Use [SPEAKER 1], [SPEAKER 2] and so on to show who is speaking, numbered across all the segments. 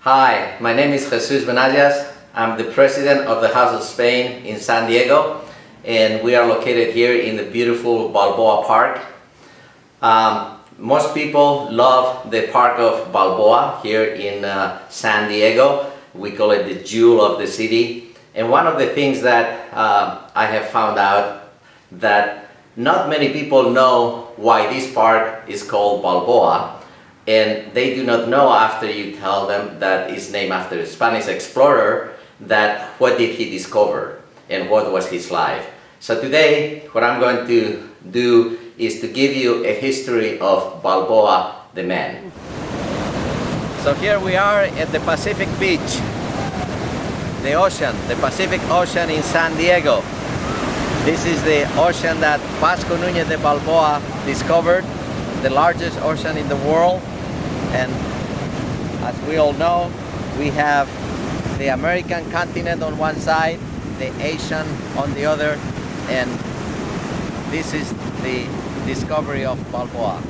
[SPEAKER 1] Hi, my name is Jesus Benayas. I'm the president of the House of Spain in San Diego, and we are located here in the beautiful Balboa Park. Most people love the Park of Balboa here in San Diego. We call it the jewel of the city. And one of the things that I have found out that not many people know why this park is called Balboa, and they do not know after you tell them that it's named after a Spanish explorer, that what did he discover and what was his life. So today what I'm going to do is to give you a history of Balboa the man. So here we are at the Pacific Beach, the ocean, the Pacific Ocean in San Diego. This is the ocean that Vasco Núñez de Balboa discovered, the largest ocean in the world. And as we all know, we have the American continent on one side, the Asian on the other, and this is the discovery of Balboa.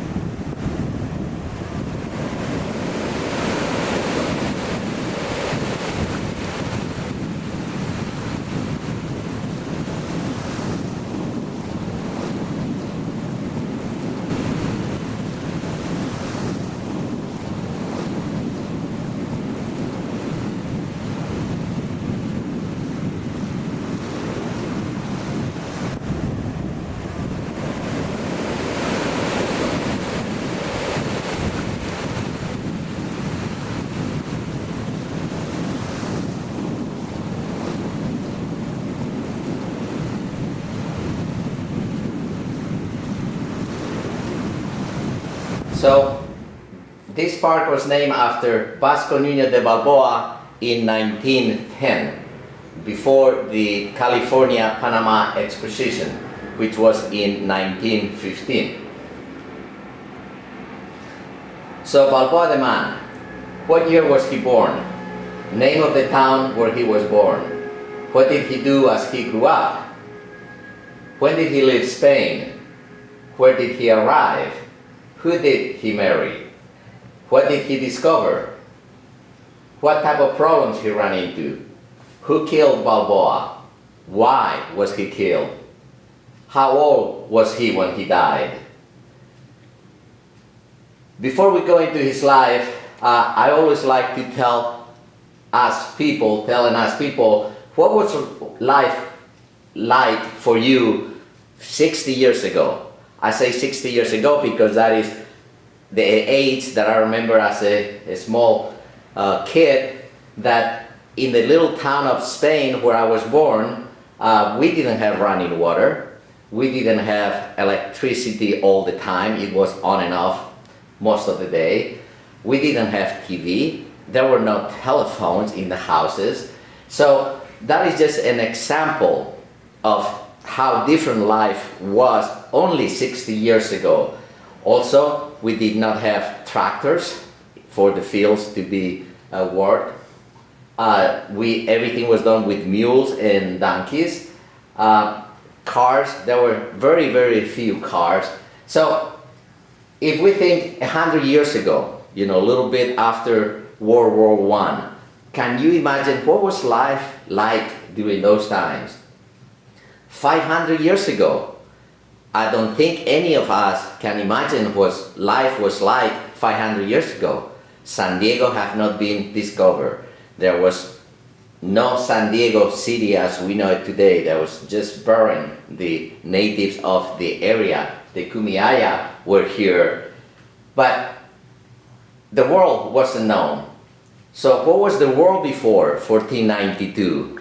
[SPEAKER 1] So this park was named after Vasco Núñez de Balboa in 1910, before the California-Panama Exposition, which was in 1915. So Balboa the man, what year was he born? Name of the town where he was born. What did he do as he grew up? When did he leave Spain? Where did he arrive? Who did he marry? What did he discover? What type of problems he ran into? Who killed Balboa? Why was he killed? How old was he when he died? Before we go into his life, I always like to telling us people, what was life like for you 60 years ago? I say 60 years ago because that is the age that I remember as a small kid, that in the little town of Spain where I was born, we didn't have running water. We didn't have electricity all the time. It was on and off most of the day. We didn't have TV. There were no telephones in the houses. So that is just an example of how different life was only 60 years ago. Also, we did not have tractors for the fields to be worked. Everything was done with mules and donkeys. Cars, there were very, very few cars. So if we think 100 years ago, a little bit after World War I, can you imagine what was life like during those times? 500 years ago, I don't think any of us can imagine what life was like 500 years ago. San Diego had not been discovered. There was no San Diego city as we know it today. There was just barren. The natives of the area, the Kumeyaay, were here. But the world wasn't known. So what was the world before 1492?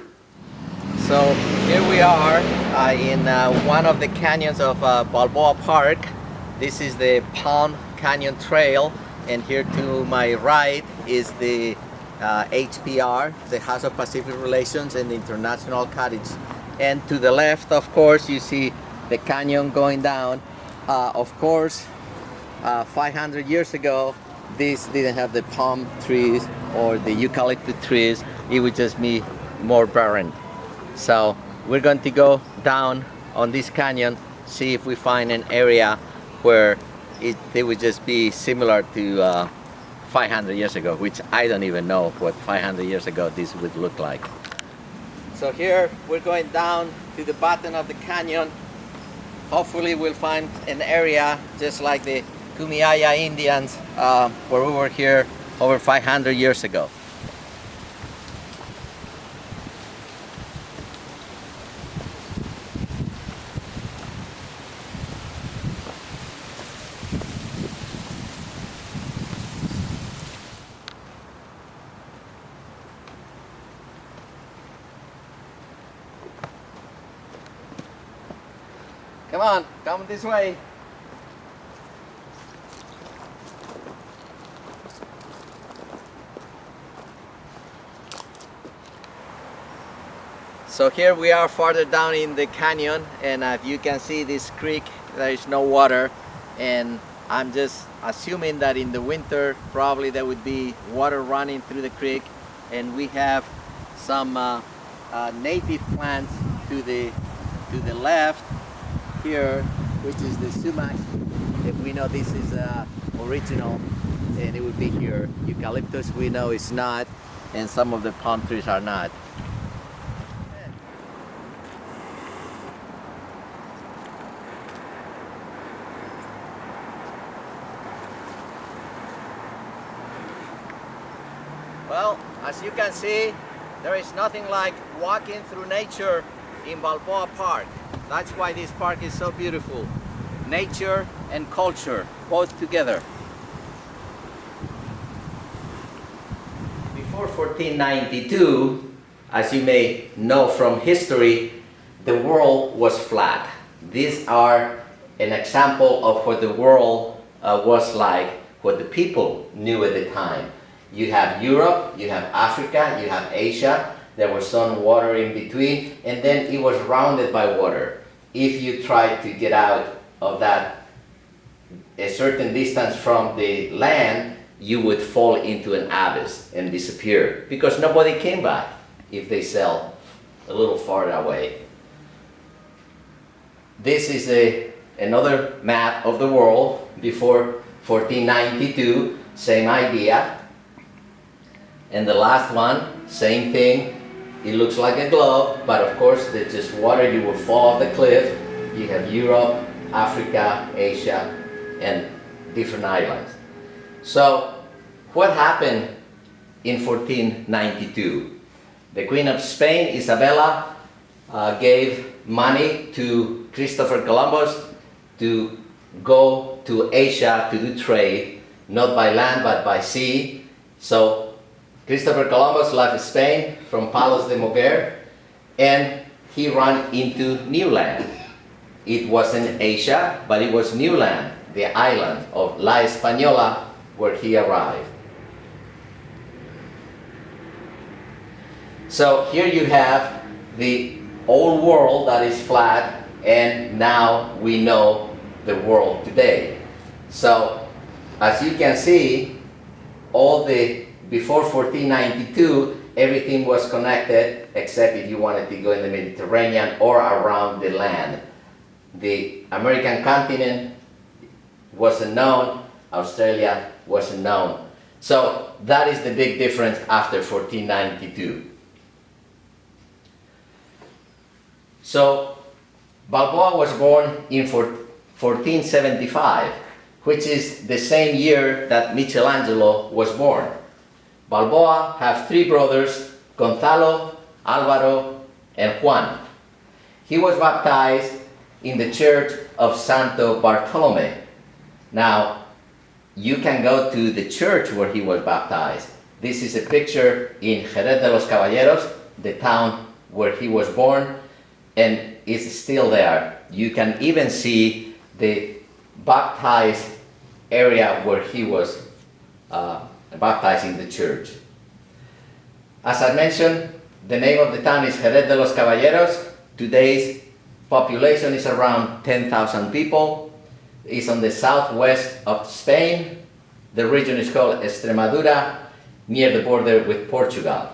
[SPEAKER 1] So here we are in one of the canyons of Balboa Park. This is the Palm Canyon Trail, and here to my right is the HPR, the House of Pacific Relations, and the International Cottage. And to the left, of course, you see the canyon going down. Of course, 500 years ago, this didn't have the palm trees or the eucalyptus trees. It would just be more barren. So we're going to go down on this canyon, see if we find an area where they would just be similar to 500 years ago, which I don't even know what 500 years ago this would look like. So here we're going down to the bottom of the canyon. Hopefully we'll find an area just like the Kumeyaay Indians where we were here over 500 years ago. Come on, come this way. So here we are farther down in the canyon, and as you can see this creek, there is no water, and I'm just assuming that in the winter probably there would be water running through the creek, and we have some native plants to the left here, which is the sumac. If we know this is original, and it would be here. Eucalyptus we know is not, and some of the palm trees are not. Well, as you can see, there is nothing like walking through nature in Balboa Park. That's why this park is so beautiful. Nature and culture, both together. Before 1492, as you may know from history, the world was flat. These are an example of what the world was like, what the people knew at the time. You have Europe, you have Africa, you have Asia. There was some water in between, and then it was rounded by water. If you tried to get out of that a certain distance from the land, you would fall into an abyss and disappear, because nobody came back if they sailed a little farther away. This is another map of the world before 1492, same idea. And the last one, same thing. It looks like a globe, but of course there's just water. You will fall off the cliff. You have Europe, Africa, Asia, and different islands. So what happened in 1492? The Queen of Spain, Isabella, gave money to Christopher Columbus to go to Asia to do trade, not by land but by sea. So Christopher Columbus left Spain from Palos de Moguer, and he ran into new land. It wasn't Asia, but it was new land, the island of La Española, where he arrived. So here you have the old world that is flat, and now we know the world today. So as you can see, before 1492, everything was connected, except if you wanted to go in the Mediterranean or around the land. The American continent wasn't known, Australia wasn't known. So that is the big difference after 1492. So Balboa was born in 1475, which is the same year that Michelangelo was born. Balboa had three brothers, Gonzalo, Alvaro, and Juan. He was baptized in the church of Santo Bartolome. Now, you can go to the church where he was baptized. This is a picture in Jerez de los Caballeros, the town where he was born, and it's still there. You can even see the baptized area where he was baptized in the church. As I mentioned, the name of the town is Jerez de los Caballeros. Today's population is around 10,000 people. It's on the southwest of Spain. The region is called Extremadura, near the border with Portugal.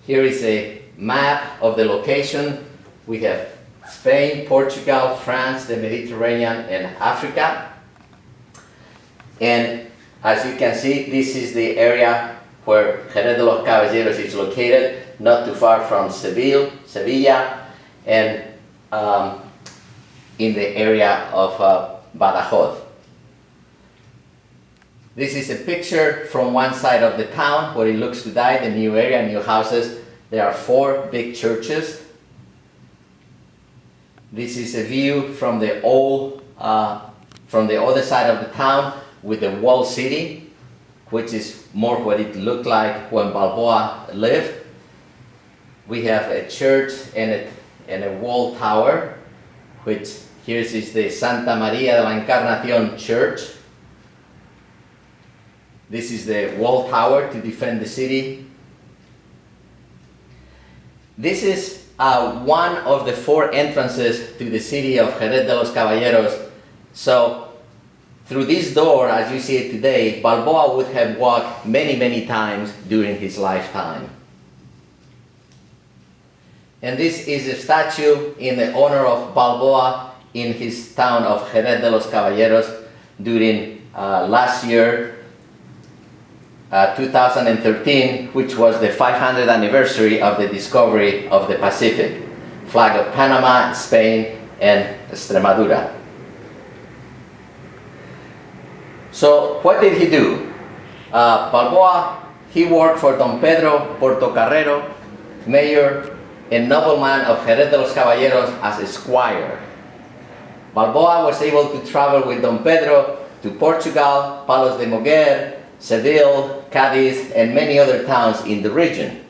[SPEAKER 1] Here is a map of the location. We have Spain, Portugal, France, the Mediterranean, and Africa. And As you can see, this is the area where Jerez de los Caballeros is located, not too far from Sevilla, and in the area of Badajoz. This is a picture from one side of the town where it looks to die, the new area, new houses. There are 4 big churches. This is a view from the other side of the town with the walled city, which is more what it looked like when Balboa lived. We have a church and a wall tower, which here is the Santa María de la Encarnación church. This is the wall tower to defend the city. This is one of the 4 entrances to the city of Jerez de los Caballeros. So through this door, as you see it today, Balboa would have walked many, many times during his lifetime. And this is a statue in the honor of Balboa in his town of Jerez de los Caballeros during last year, 2013, which was the 500th anniversary of the discovery of the Pacific, flag of Panama, Spain, and Extremadura. So what did he do? Balboa, he worked for Don Pedro Portocarrero, mayor and nobleman of Jerez de los Caballeros, as a squire. Balboa was able to travel with Don Pedro to Portugal, Palos de Moguer, Seville, Cadiz, and many other towns in the region.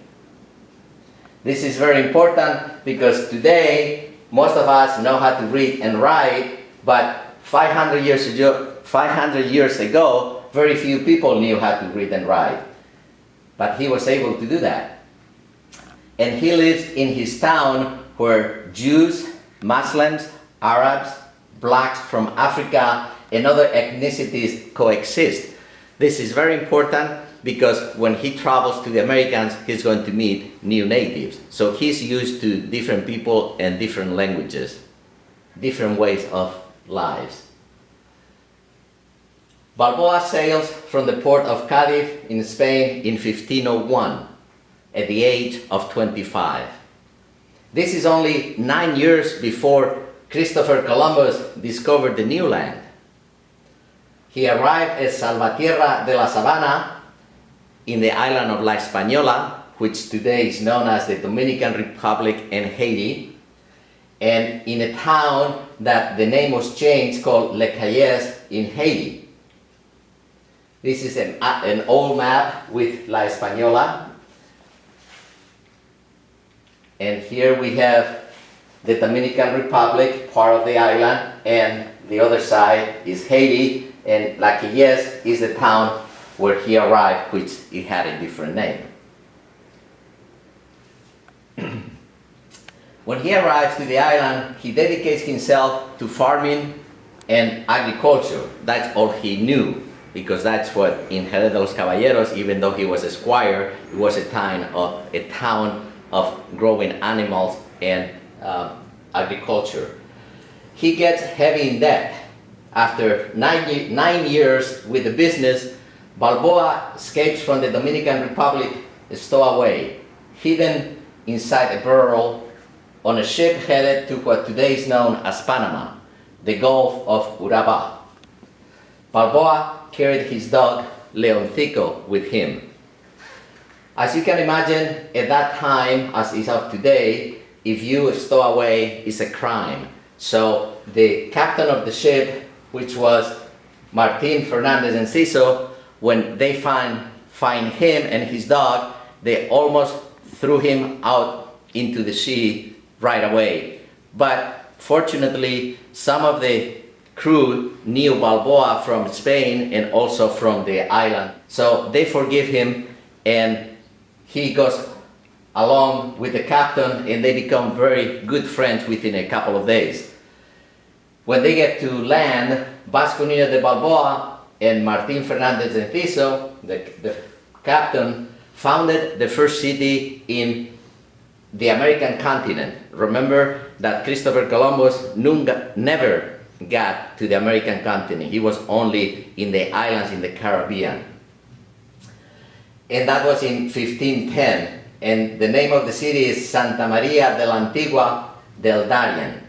[SPEAKER 1] This is very important because today most of us know how to read and write, but 500 years ago, very few people knew how to read and write. But he was able to do that. And he lives in his town where Jews, Muslims, Arabs, blacks from Africa, and other ethnicities coexist. This is very important because when he travels to the Americans, he's going to meet new natives. So he's used to different people and different languages, different ways of lives. Balboa sails from the port of Cadiz in Spain in 1501 at the age of 25. This is only 9 years before Christopher Columbus discovered the new land. He arrived at Salvatierra de la Sabana in the island of La Española, which today is known as the Dominican Republic and Haiti, and in a town that the name was changed called Les Cayes in Haiti. This is an old map with La Española, and here we have the Dominican Republic, part of the island, and the other side is Haiti, and La Cayes is the town where he arrived, which it had a different name. When he arrives to the island, he dedicates himself to farming and agriculture. That's all he knew, because that's what in Jerez de los Caballeros, even though he was a squire, it was a town of growing animals and agriculture. He gets heavy in debt. After 9 years with the business, Balboa escapes from the Dominican Republic stowaway, hidden inside a barrel on a ship headed to what today is known as Panama, the Gulf of Urabá. Balboa carried his dog, Leoncico, with him. As you can imagine, at that time, as is of today, if you stow away, it's a crime. So the captain of the ship, which was Martin Fernandez Enciso, when they find him and his dog, they almost threw him out into the sea right away. But fortunately, some of the crew knew Balboa from Spain and also from the island. So they forgive him, and he goes along with the captain, and they become very good friends within a couple of days. When they get to land, Vasco Núñez de Balboa and Martin Fernandez Enciso, the captain, founded the first city in the American continent. Remember that Christopher Columbus never got to the American continent. He was only in the islands in the Caribbean. And that was in 1510. And the name of the city is Santa Maria de la Antigua del Darien.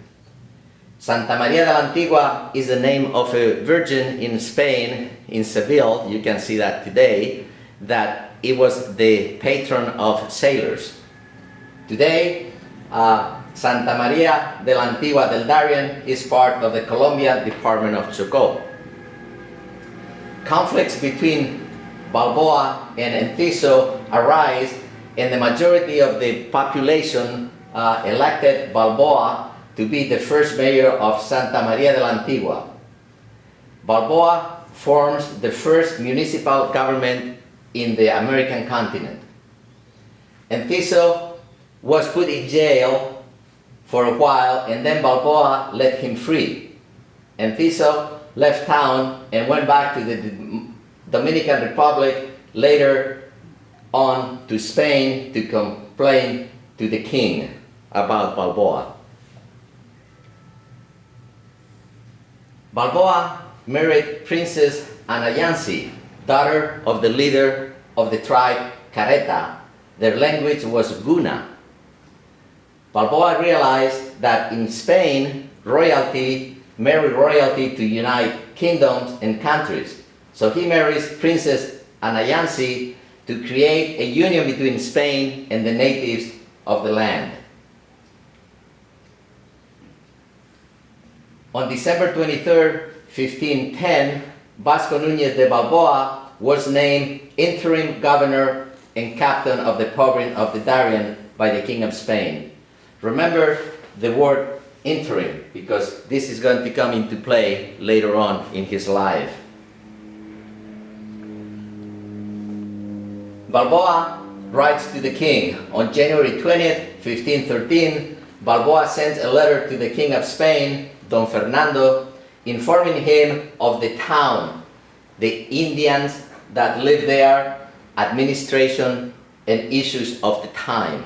[SPEAKER 1] Santa Maria de la Antigua is the name of a virgin in Spain, in Seville. You can see that today, that it was the patron of sailors. Today, Santa Maria de la Antigua del Darien is part of the Colombia Department of Chocó. Conflicts between Balboa and Enciso arise, and the majority of the population elected Balboa to be the first mayor of Santa Maria de la Antigua. Balboa forms the first municipal government in the American continent. Enciso was put in jail for a while, and then Balboa let him free. Enciso left town and went back to the Dominican Republic, later on to Spain to complain to the king about Balboa. Balboa married Princess Anayansi, daughter of the leader of the tribe Careta. Their language was Guna. Balboa realized that in Spain, royalty married royalty to unite kingdoms and countries. So he marries Princess Anayansi to create a union between Spain and the natives of the land. On December 23rd, 1510, Vasco Núñez de Balboa was named interim governor and captain of the province of the Darien by the King of Spain. Remember the word interim, because this is going to come into play later on in his life. Balboa writes to the king. On January 20th, 1513, Balboa sends a letter to the King of Spain, Don Fernando, informing him of the town, the Indians that live there, administration, and issues of the time.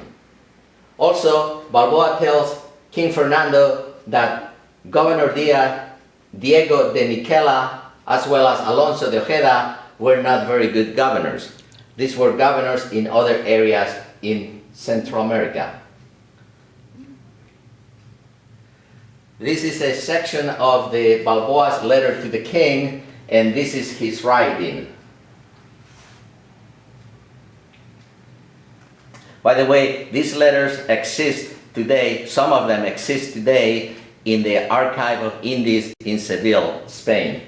[SPEAKER 1] Also, Balboa tells King Fernando that Governor Diego de Niquela, as well as Alonso de Ojeda, were not very good governors. These were governors in other areas in Central America. This is a section of the Balboa's letter to the king, and this is his writing. By the way, these letters exist today, some of them exist today in the Archive of Indies in Seville, Spain.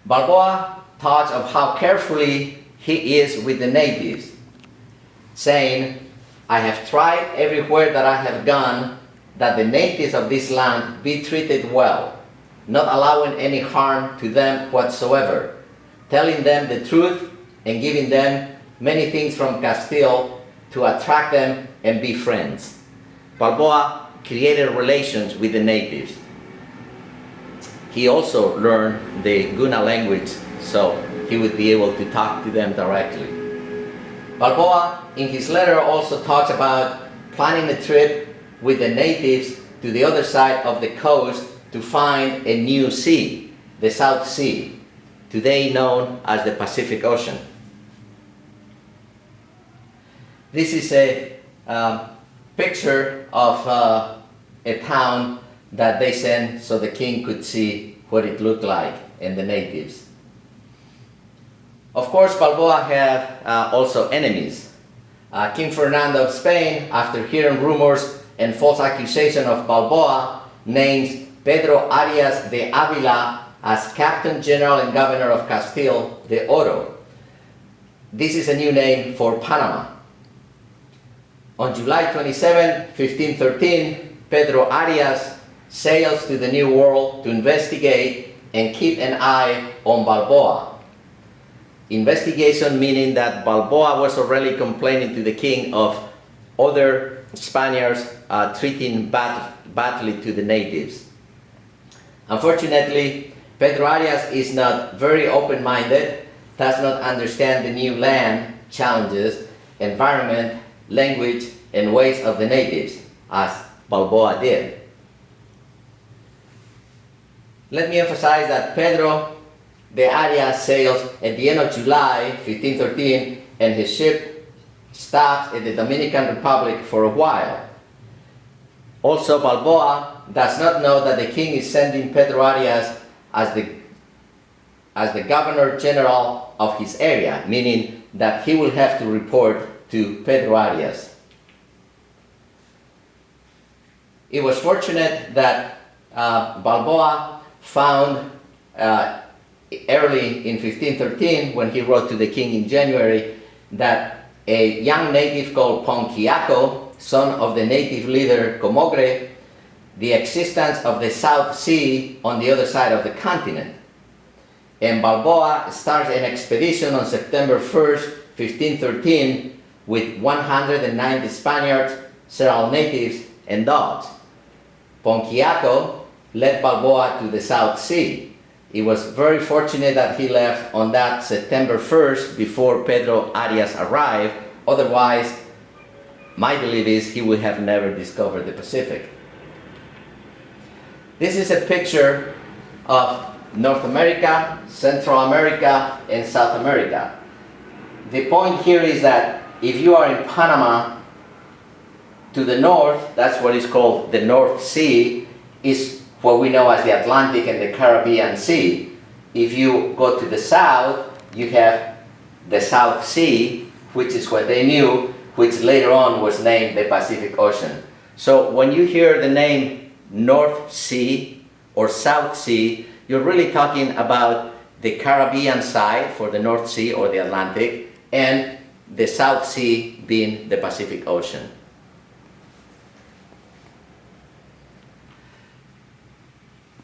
[SPEAKER 1] Balboa talks of how carefully he is with the natives, saying, "I have tried everywhere that I have gone that the natives of this land be treated well, not allowing any harm to them whatsoever, telling them the truth and giving them many things from Castile to attract them and be friends." Balboa created relations with the natives. He also learned the Guna language, so he would be able to talk to them directly. Balboa, in his letter, also talks about planning a trip with the natives to the other side of the coast to find a new sea, the South Sea, today known as the Pacific Ocean. This is a picture of a town that they sent so the king could see what it looked like and the natives. Of course, Balboa had also enemies. King Fernando of Spain, after hearing rumors and false accusation of Balboa, names Pedro Arias de Avila as Captain General and Governor of Castile de Oro. This is a new name for Panama. On July 27, 1513, Pedro Arias sails to the New World to investigate and keep an eye on Balboa. Investigation meaning that Balboa was already complaining to the king of other Spaniards treating badly to the natives. Unfortunately, Pedro Arias is not very open-minded, does not understand the new land challenges, environment, language, and ways of the natives, as Balboa did. Let me emphasize that Pedro de Arias sails at the end of July 1513, and his ship stops at the Dominican Republic for a while. Also, Balboa does not know that the king is sending Pedro Arias as the governor general of his area, meaning that he will have to report to Pedro Arias. It was fortunate that Balboa found early in 1513, when he wrote to the king in January, that a young native called Ponquiaco, son of the native leader Comogre, the existence of the South Sea on the other side of the continent. And Balboa starts an expedition on September 1st, 1513, with 190 Spaniards, several natives, and dogs. Ponquiaco led Balboa to the South Sea. It was very fortunate that he left on that September 1st before Pedro Arias arrived. Otherwise, my belief is he would have never discovered the Pacific. This is a picture of North America, Central America, and South America. The point here is that if you are in Panama, to the north, that's what is called the North Sea, is what we know as the Atlantic and the Caribbean Sea. If you go to the south, you have the South Sea, which is what they knew, which later on was named the Pacific Ocean. So when you hear the name North Sea or South Sea, you're really talking about the Caribbean side for the North Sea or the Atlantic, and the South Sea being the Pacific Ocean.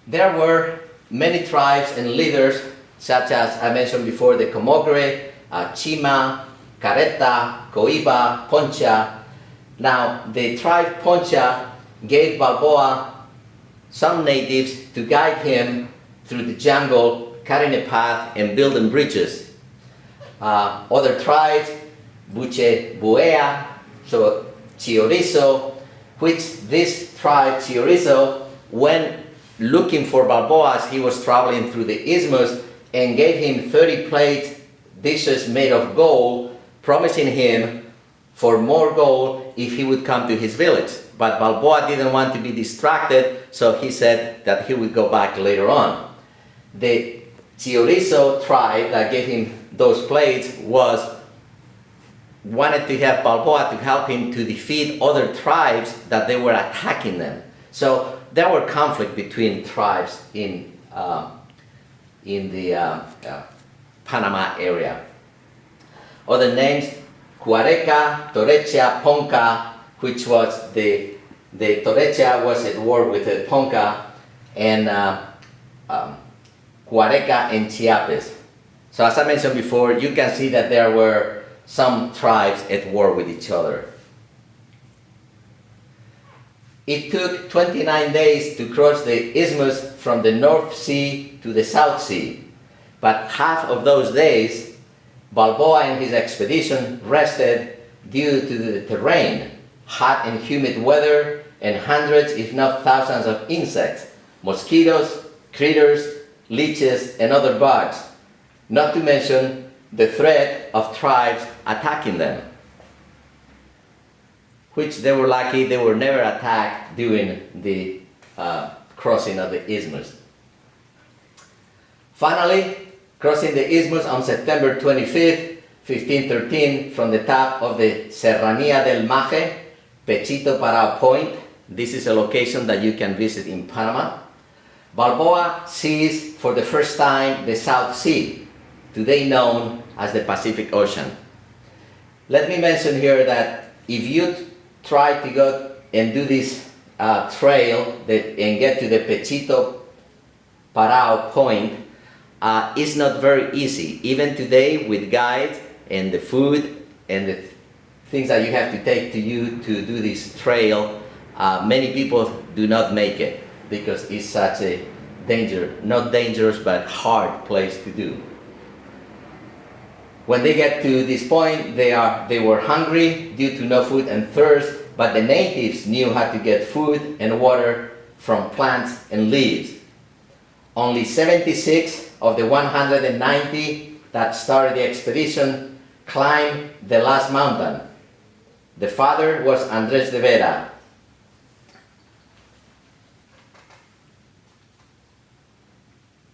[SPEAKER 1] There were many tribes and leaders, such as I mentioned before, the Comogre, Chima, Careta, Coiba, Poncha. Now, the tribe Poncha gave Balboa some natives to guide him through the jungle, cutting a path and building bridges. Other tribes, Buche Buea, so Chiorizo, which this tribe, Chiorizo, went looking for Balboa as he was traveling through the isthmus, and gave him 30 plate dishes made of gold, promising him for more gold if he would come to his village. But Balboa didn't want to be distracted, so he said that he would go back later on. The Chiorizo tribe that gave him those plates wanted to have Balboa to help him to defeat other tribes that they were attacking them. So there were conflict between tribes in the Panama area. Other names: Cuareca, Torecha, Ponca, which was the Torecha was at war with the Ponca, and Cuareca and Chiapas. So as I mentioned before, you can see that there were some tribes at war with each other. It took 29 days to cross the isthmus from the North Sea to the South Sea, but half of those days, Balboa and his expedition rested due to the terrain, hot and humid weather, and hundreds, if not thousands, of insects, mosquitoes, critters, leeches, and other bugs, not to mention the threat of tribes attacking them, which they were lucky they were never attacked during the crossing of the isthmus. Finally, crossing the isthmus on September 25th, 1513, from the top of the Serranía del Maje, Pechito Parao Point. This is a location that you can visit in Panama. Balboa sees for the first time the South Sea, today known as the Pacific Ocean. Let me mention here that if you try to go and do this trail and get to the Pechito Parao Point, it's not very easy. Even today, with guides and the food and the things that you have to take to you to do this trail, many people do not make it because it's such a not dangerous, but hard place to do. When they get to this point, they were hungry due to no food and thirst, but the natives knew how to get food and water from plants and leaves. Only 76 of the 190 that started the expedition climbed the last mountain. The father was Andrés de Vera.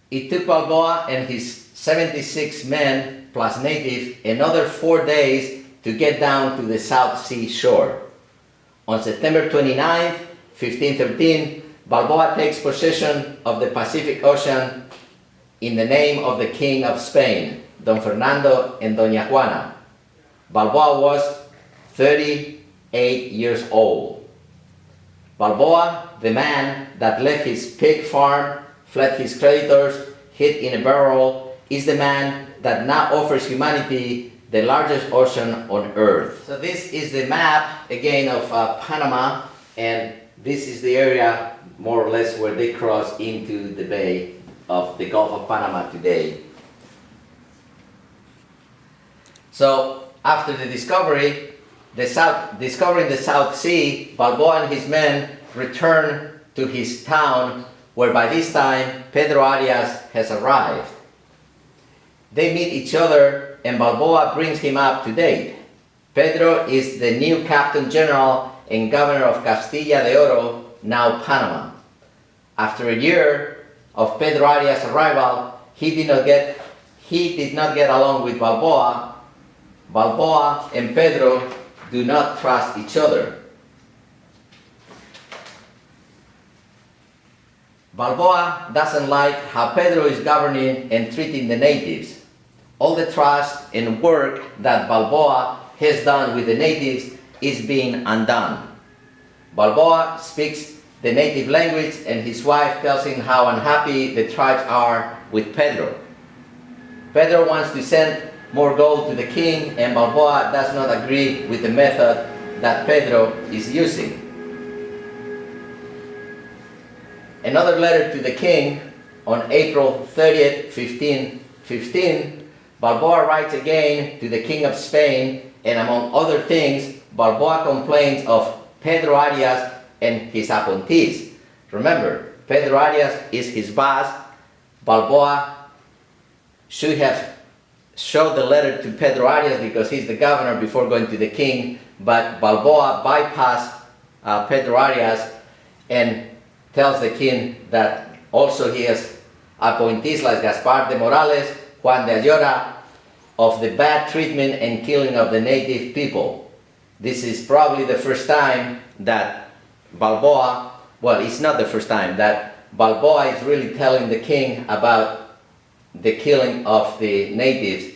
[SPEAKER 1] It took Balboa and his 76 men plus natives another 4 days to get down to the South Sea shore. On September 29, 1513, Balboa takes possession of the Pacific Ocean in the name of the King of Spain, Don Fernando and Doña Juana. Balboa was 38 years old. Balboa, the man that left his pig farm, fled his creditors, hid in a barrel, is the man that now offers humanity the largest ocean on earth. So this is the map again of Panama, and this is the area more or less where they cross into the bay of the Gulf of Panama today. So after the discovery, discovering the South Sea, Balboa and his men return to his town, where by this time Pedro Arias has arrived. They meet each other and Balboa brings him up to date. Pedro is the new Captain General and Governor of Castilla de Oro, now Panama. After a year of Pedro Arias' arrival, he did not get along with Balboa. Balboa and Pedro do not trust each other. Balboa doesn't like how Pedro is governing and treating the natives. All the trust and work that Balboa has done with the natives is being undone. Balboa speaks the native language and his wife tells him how unhappy the tribes are with Pedro. Pedro wants to send more gold to the king and Balboa does not agree with the method that Pedro is using. Another letter to the king on April 30th, 1515, Balboa writes again to the King of Spain, and among other things, Balboa complains of Pedro Arias and his appointees. Remember, Pedro Arias is his boss. Balboa should have showed the letter to Pedro Arias because he's the governor before going to the king, but Balboa bypassed Pedro Arias and tells the king that also he has appointees like Gaspar de Morales, Juan de Ayora, of the bad treatment and killing of the native people. This is probably the first time that Balboa, well, it's not the first time that Balboa is really telling the king about the killing of the natives.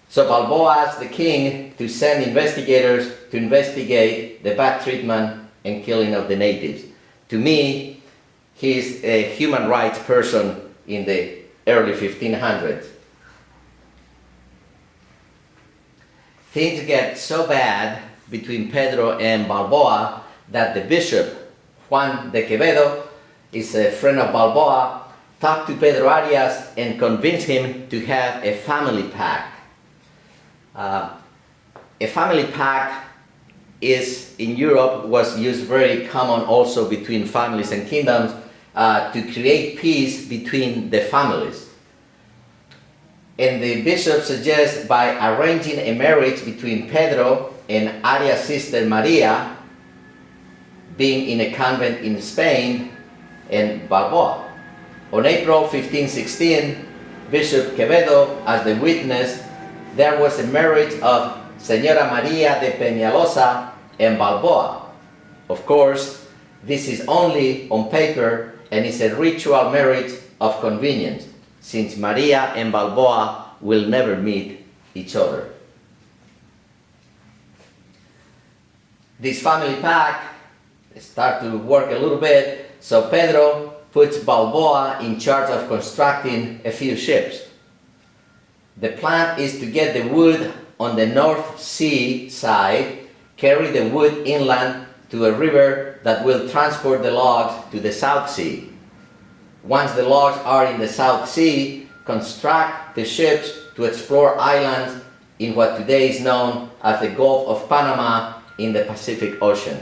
[SPEAKER 1] So Balboa asked the king to send investigators to investigate the bad treatment and killing of the natives. To me, he's a human rights person in the early 1500s. Things get so bad between Pedro and Balboa that the bishop, Juan de Quevedo, is a friend of Balboa, talked to Pedro Arias and convinced him to have a family pact. A family pact is, in Europe, was used very common also between families and kingdoms to create peace between the families. And the bishop suggests by arranging a marriage between Pedro and Arias' sister Maria, being in a convent in Spain, and Balboa. On April 1516, Bishop Quevedo, as the witness, there was a marriage of Señora María de Peñalosa and Balboa. Of course, this is only on paper and is a ritual marriage of convenience, since Maria and Balboa will never meet each other. This family pact starts to work a little bit, so Pedro puts Balboa in charge of constructing a few ships. The plan is to get the wood on the North Sea side, carry the wood inland to a river that will transport the logs to the South Sea. Once the logs are in the South Sea, construct the ships to explore islands in what today is known as the Gulf of Panama in the Pacific Ocean.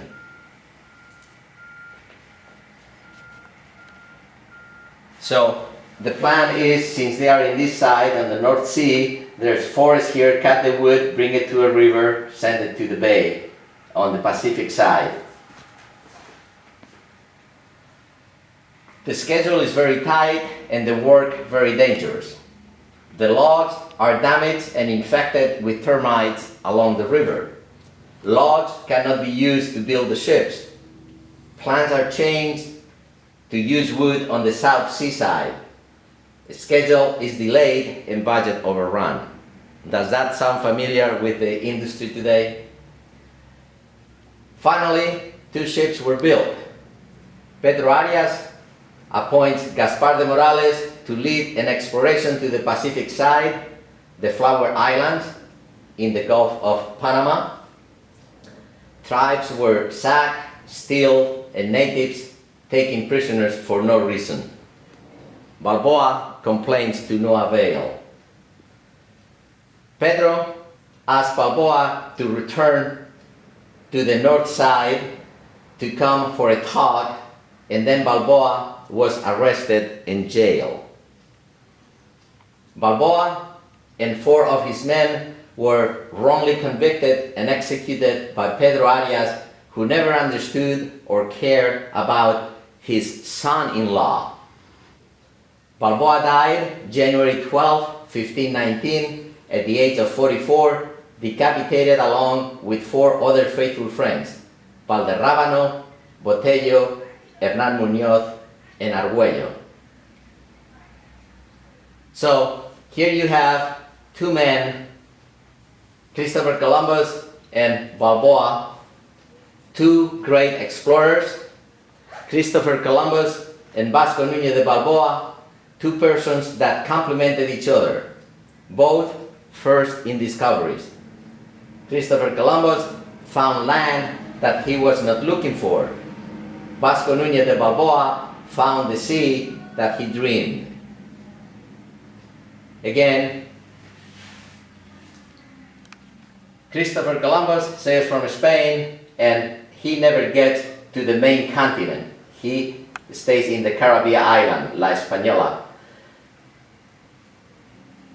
[SPEAKER 1] So the plan is, since they are in this side on the North Sea, there's forest here, cut the wood, bring it to a river, send it to the bay on the Pacific side. The schedule is very tight and the work very dangerous. The logs are damaged and infected with termites along the river. Logs cannot be used to build the ships. Plans are changed to use wood on the South Seaside. The schedule is delayed and budget overrun. Does that sound familiar with the industry today? Finally, 2 ships were built. Pedro Arias appoints Gaspar de Morales to lead an exploration to the Pacific side, the Flower Islands in the Gulf of Panama. Tribes were sacked, steal, and natives taken prisoners for no reason. Balboa complains to no avail. Pedro asked Balboa to return to the north side to come for a talk, and then Balboa was arrested and jailed. Balboa and 4 of his men were wrongly convicted and executed by Pedro Arias, who never understood or cared about his son-in-law. Balboa died January 12, 1519, at the age of 44, decapitated along with 4 other faithful friends, Valderrábano, Botello, Hernán Muñoz, and Argüello. So here you have 2 men, Christopher Columbus and Balboa, 2 great explorers. Christopher Columbus and Vasco Núñez de Balboa, 2 persons that complemented each other, both first in discoveries. Christopher Columbus found land that he was not looking for. Vasco Núñez de Balboa found the sea that he dreamed. Again, Christopher Columbus sails from Spain and he never gets to the main continent. He stays in the Caribbean island, La Española.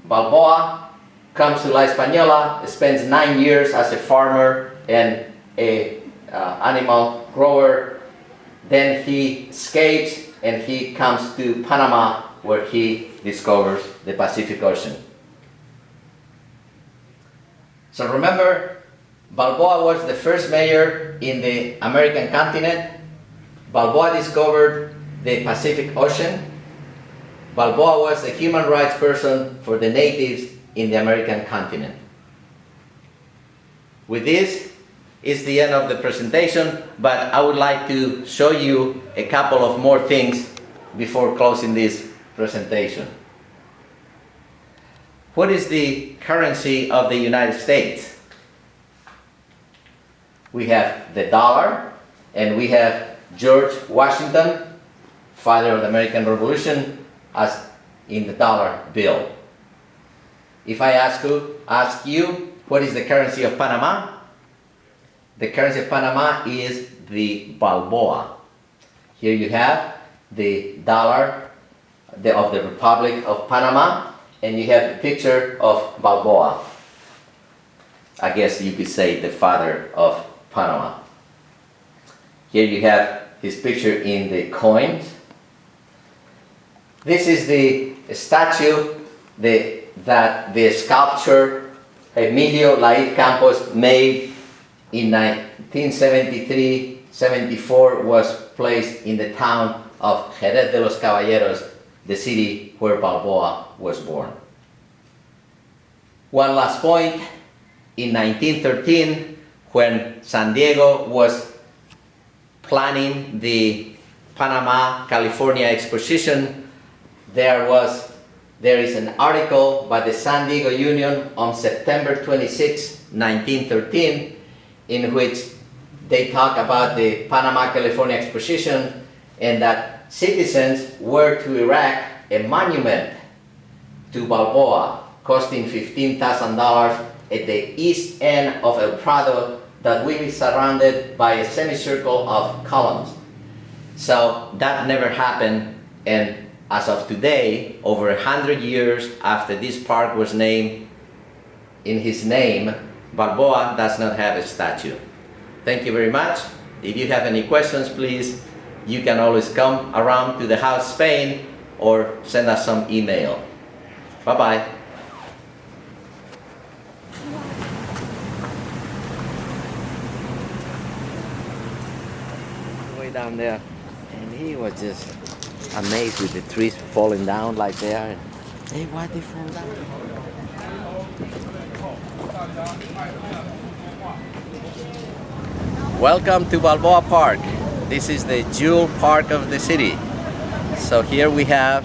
[SPEAKER 1] Balboa comes to La Española, spends 9 years as a farmer and a animal grower. Then he escapes and he comes to Panama, where he discovers the Pacific Ocean. So remember, Balboa was the first mayor in the American continent. Balboa discovered the Pacific Ocean. Balboa was a human rights person for the natives in the American continent. With this is the end of the presentation, but I would like to show you a couple of more things before closing this presentation. What is the currency of the United States? We have the dollar, and we have George Washington, father of the American Revolution, as in the dollar bill. If I ask you, what is the currency of Panama? The currency of Panama is the Balboa. Here you have the dollar of the Republic of Panama, and you have the picture of Balboa. I guess you could say the father of Panama. Here you have his picture in the coins. This is the statue that the sculptor Emilio Laíz Campos made in 1973-74, was placed in the town of Jerez de los Caballeros, the city where Balboa was born. One last point, in 1913, when San Diego was planning the Panama, California Exposition, there is an article by the San Diego Union on September 26, 1913, in which they talk about the Panama, California Exposition, and that citizens were to erect a monument to Balboa, costing $15,000 at the east end of El Prado, that will be surrounded by a semicircle of columns. So that never happened, and as of today, over 100 years after this park was named in his name, Balboa does not have a statue. Thank you very much. If you have any questions, please, you can always come around to the House Spain or send us some email. Bye-bye. Way down there, and he was just amazed with the trees falling down like they are. Hey, why they fall down? Welcome to Balboa Park. This is the jewel park of the city. So here we have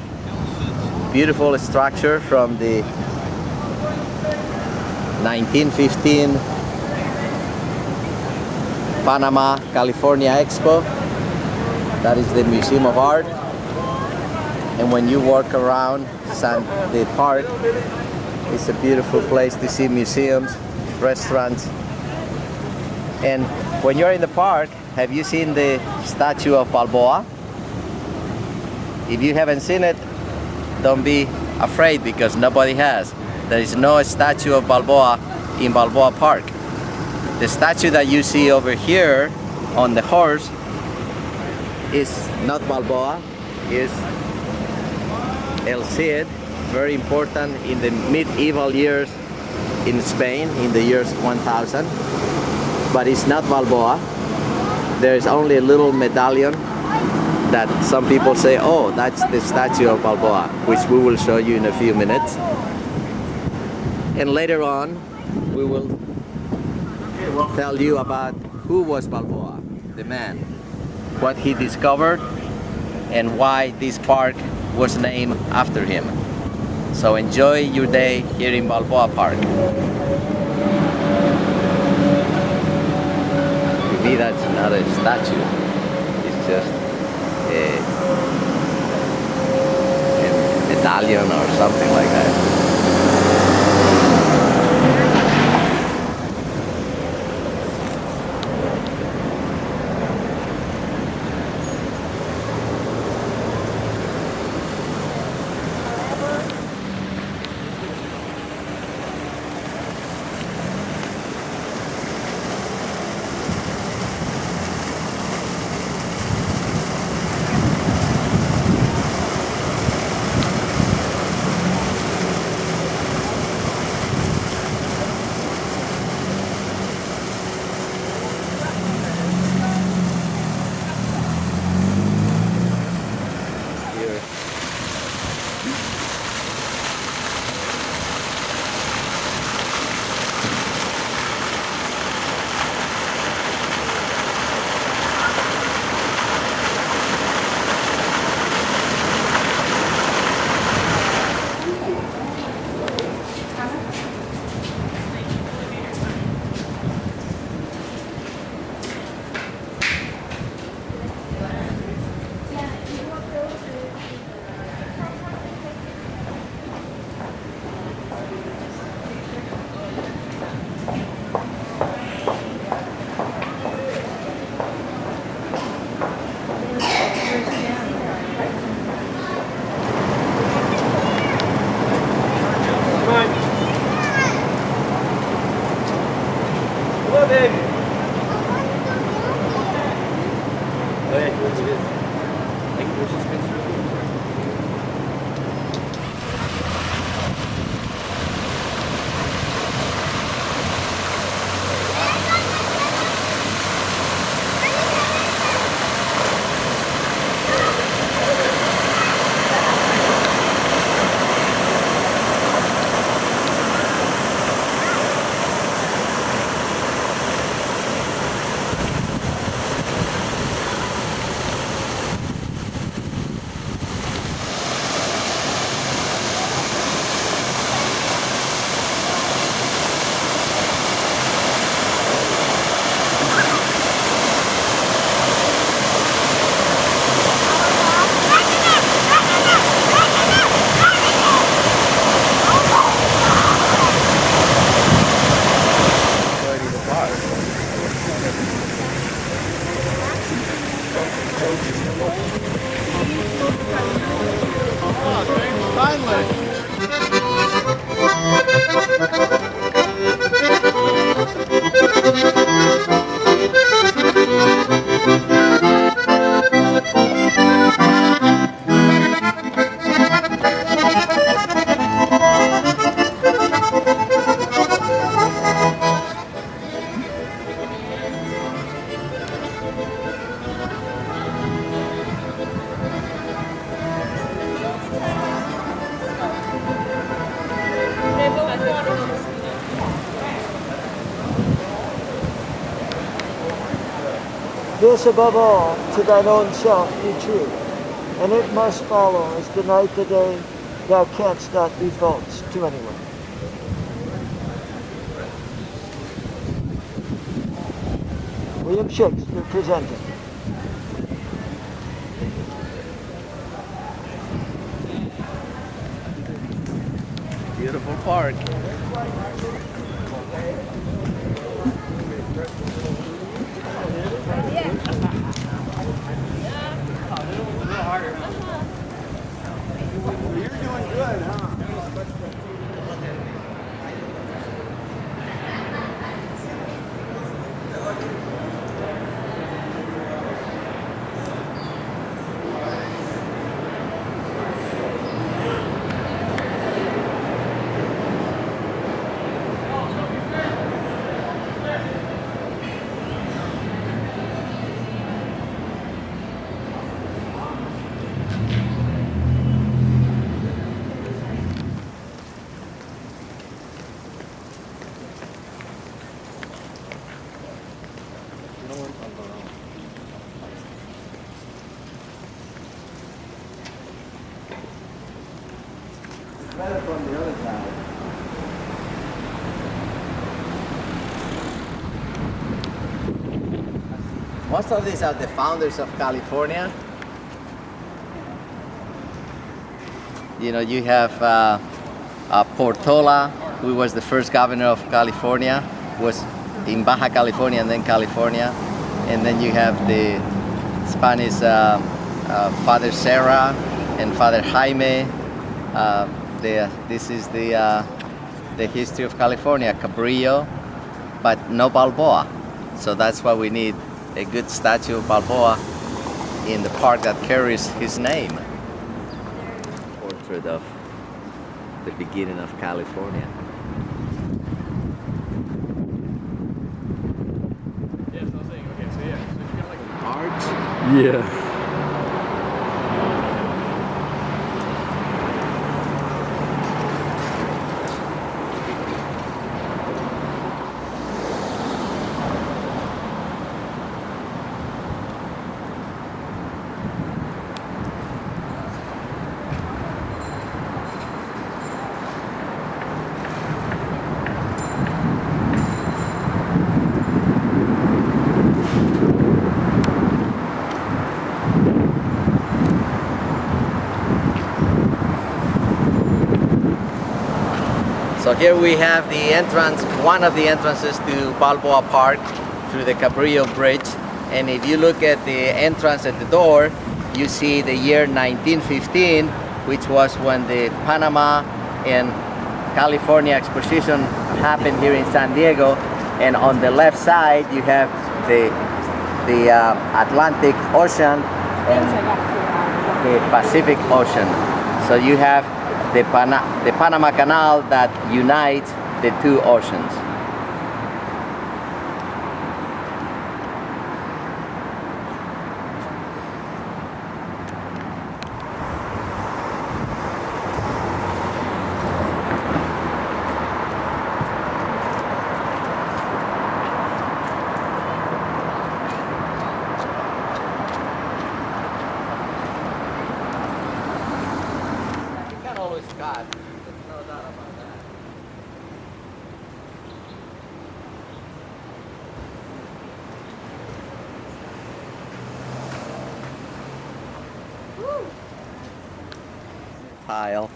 [SPEAKER 1] beautiful structure from the 1915 Panama, California Expo. That is the Museum of Art. And when you walk around the park, it's a beautiful place to see museums, restaurants. And when you're in the park, have you seen the statue of Balboa? If you haven't seen it, don't be afraid because nobody has. There is no statue of Balboa in Balboa Park. The statue that you see over here on the horse is not Balboa, is El Cid, very important in the medieval years in Spain, in the years 1000. But it's not Balboa. There is only a little medallion that some people say, oh, that's the statue of Balboa, which we will show you in a few minutes. And later on, we will tell you about who was Balboa, the man, what he discovered, and why this park was named after him. So enjoy your day here in Balboa Park. To me, that's not a statue. It's just a medallion or something like that.
[SPEAKER 2] Oh, thanks kindly.
[SPEAKER 3] This above all, to thine own self be true, and it must follow as the night the day, thou canst not be false to anyone. William Shakespeare presenting.
[SPEAKER 1] Beautiful park.
[SPEAKER 2] You're doing good, huh? Better from the other side.
[SPEAKER 1] Most of these are the founders of California. You know, you have Portola, who was the first governor of California, was in Baja California and then California. And then you have the Spanish Father Serra and Father Jaime. This is the history of California, Cabrillo, but no Balboa. So that's why we need a good statue of Balboa in the park that carries his name. Portrait of the beginning of California.
[SPEAKER 2] Yes, I was saying, okay, so yeah, so you got like an
[SPEAKER 1] Arch.
[SPEAKER 2] Yeah.
[SPEAKER 1] So here we have the entrance, one of the entrances to Balboa Park through the Cabrillo Bridge. And if you look at the entrance at the door, you see the year 1915, which was when the Panama and California Exposition happened here in San Diego. And on the left side, you have the Atlantic Ocean and the Pacific Ocean. So you have the Panama Canal that unites the two oceans. You can always cut. There's no doubt about that. Tile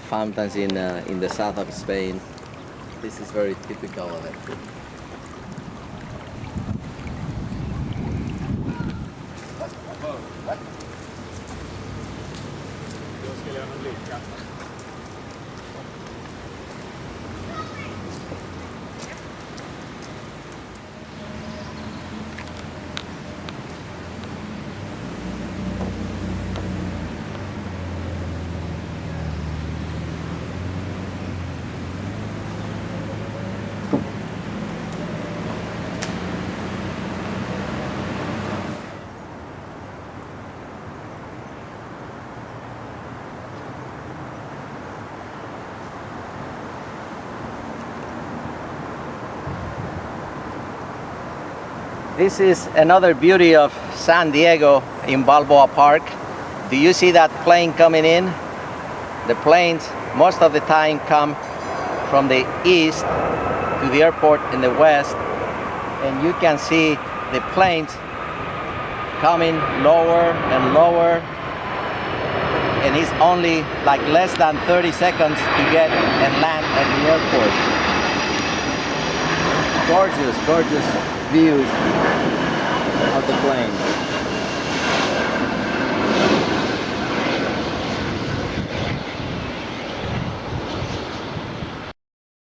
[SPEAKER 1] fountains in the south of Spain. This is very typical of it.
[SPEAKER 2] opiskelijoiden liikkeestä.
[SPEAKER 1] This is another beauty of San Diego in Balboa Park. Do you see that plane coming in? The planes most of the time come from the east to the airport in the west, and you can see the planes coming lower and lower, and it's only like less than 30 seconds to get and land at the airport. Gorgeous, gorgeous views of the plane.